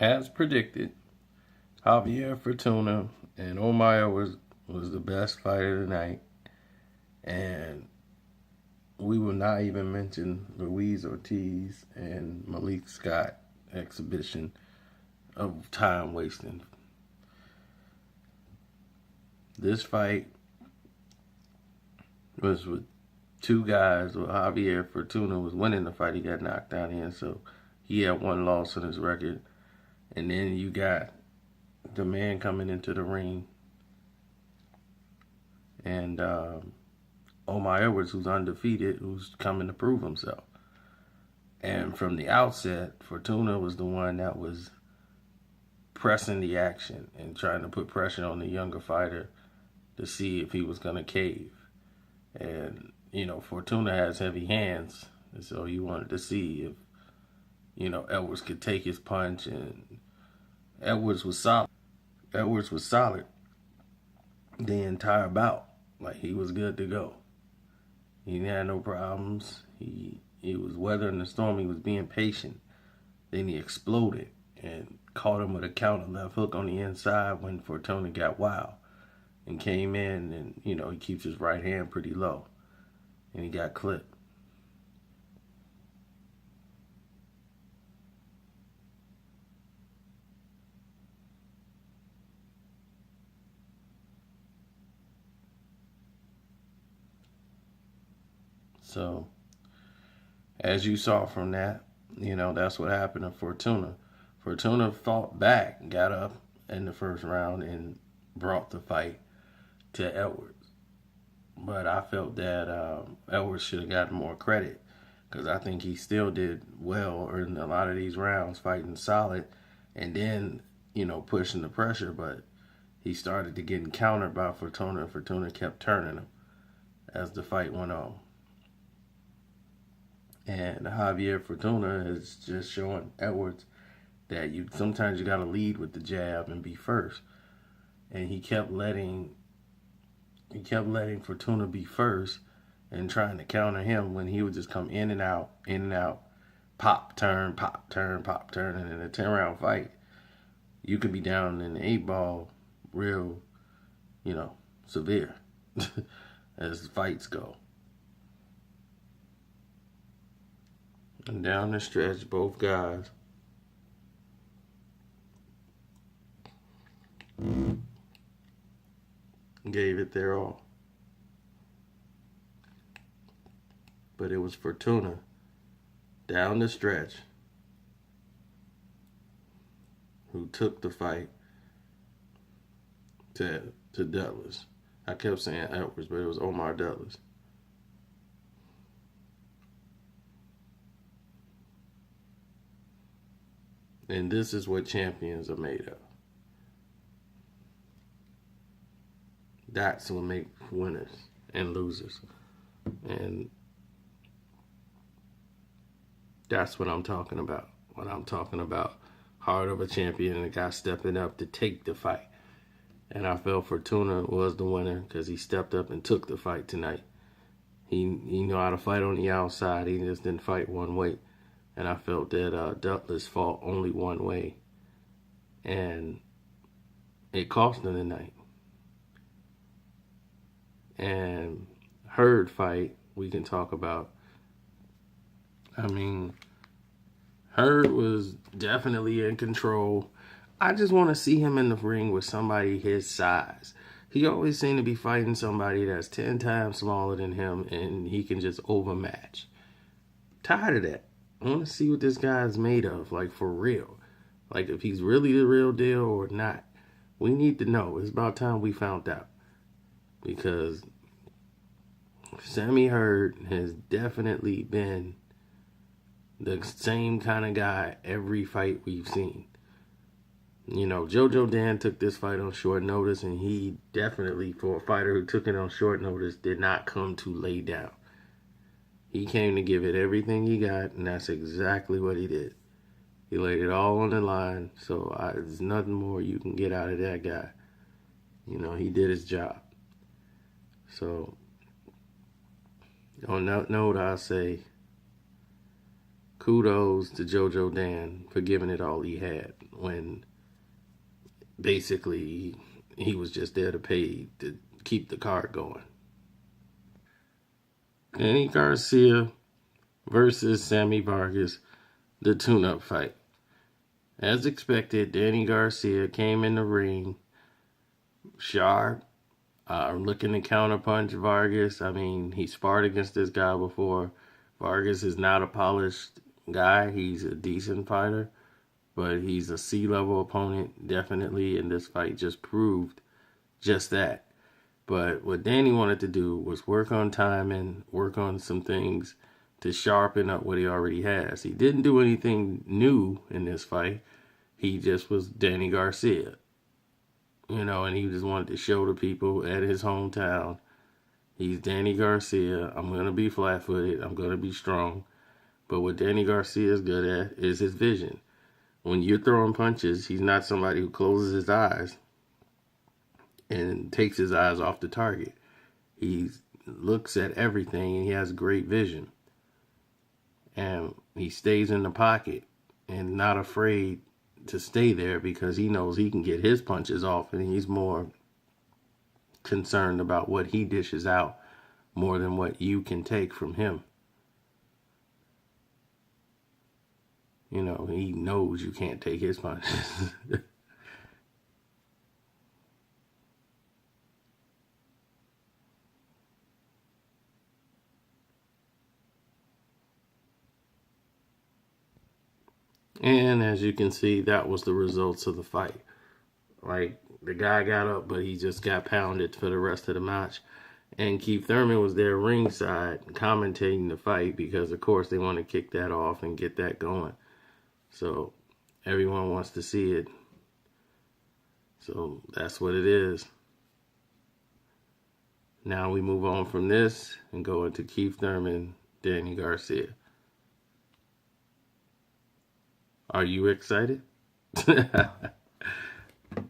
as predicted, Javier Fortuna and Omar was the best fight of the night. And we will not even mention Luis Ortiz and Malik Scott exhibition of time wasting. This fight was with two guys. Well, Javier Fortuna was winning the fight. He got knocked out in, so he had one loss on his record. And then you got the man coming into the ring, and Omar Edwards, who's undefeated, who's coming to prove himself. And from the outset, Fortuna was the one that was pressing the action and trying to put pressure on the younger fighter to see if he was going to cave. And, Fortuna has heavy hands, and so he wanted to see if, Edwards could take his punch, and Edwards was solid. Edwards was solid the entire bout. Like, he was good to go. He had no problems. He was weathering the storm. He was being patient. Then he exploded and caught him with a counter left hook on the inside when Fortuna got wild and came in, and, he keeps his right hand pretty low. And he got clipped. So, as you saw from that, that's what happened to Fortuna. Fortuna fought back, got up in the first round, and brought the fight to Edwards. But I felt that Edwards should have gotten more credit, because I think he still did well in a lot of these rounds, fighting solid, and then, pushing the pressure. But he started to get countered by Fortuna, and Fortuna kept turning him as the fight went on. And Javier Fortuna is just showing Edwards that sometimes you got to lead with the jab and be first. And he kept letting Fortuna be first and trying to counter him when he would just come in and out, pop, turn, pop, turn, pop, turn. And in a 10-round fight, you could be down in the 8-ball real, severe as fights go. And down the stretch, both guys gave it their all. But it was Fortuna down the stretch who took the fight to Douglas. I kept saying Edwards, but it was Omar Douglas. And this is what champions are made of. That's what makes winners and losers. And that's what I'm talking about. When I'm talking about heart of a champion and a guy stepping up to take the fight. And I felt Fortuna was the winner because he stepped up and took the fight tonight. He knew how to fight on the outside. He just didn't fight one way. And I felt that Douglas fought only one way. And it cost him tonight. And Hurd fight, we can talk about. I mean, Hurd was definitely in control. I just want to see him in the ring with somebody his size. He always seemed to be fighting somebody that's 10 times smaller than him, and he can just overmatch. Tired of that. I want to see what this guy's made of, like, for real. Like, if he's really the real deal or not. We need to know. It's about time we found out. Because Sammy Hurd has definitely been the same kind of guy every fight we've seen. Jojo Dan took this fight on short notice, and he definitely, for a fighter who took it on short notice, did not come to lay down. He came to give it everything he got, and that's exactly what he did. He laid it all on the line, so there's nothing more you can get out of that guy. He did his job. So, on that note, I say, kudos to JoJo Dan for giving it all he had when basically he was just there to pay to keep the card going. Danny Garcia versus Sammy Vargas, the tune-up fight. As expected, Danny Garcia came in the ring sharp, looking to counterpunch Vargas. I mean, he sparred against this guy before. Vargas is not a polished guy. He's a decent fighter, but he's a C-level opponent, definitely, and this fight just proved just that. But what Danny wanted to do was work on timing, work on some things to sharpen up what he already has. He didn't do anything new in this fight. He just was Danny Garcia. And he just wanted to show the people at his hometown, he's Danny Garcia. I'm going to be flat-footed. I'm going to be strong. But what Danny Garcia is good at is his vision. When you're throwing punches, he's not somebody who closes his eyes and takes his eyes off the target. He looks at everything and he has great vision. And he stays in the pocket and not afraid to stay there because he knows he can get his punches off, and he's more concerned about what he dishes out more than what you can take from him. He knows you can't take his punches. And as you can see, that was the results of the fight. Like, the guy got up, but he just got pounded for the rest of the match. And Keith Thurman was there ringside commentating the fight because, of course, they want to kick that off and get that going. So everyone wants to see it. So that's what it is. Now we move on from this and go into Keith Thurman, Danny Garcia. Are you excited?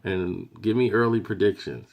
And give me early predictions.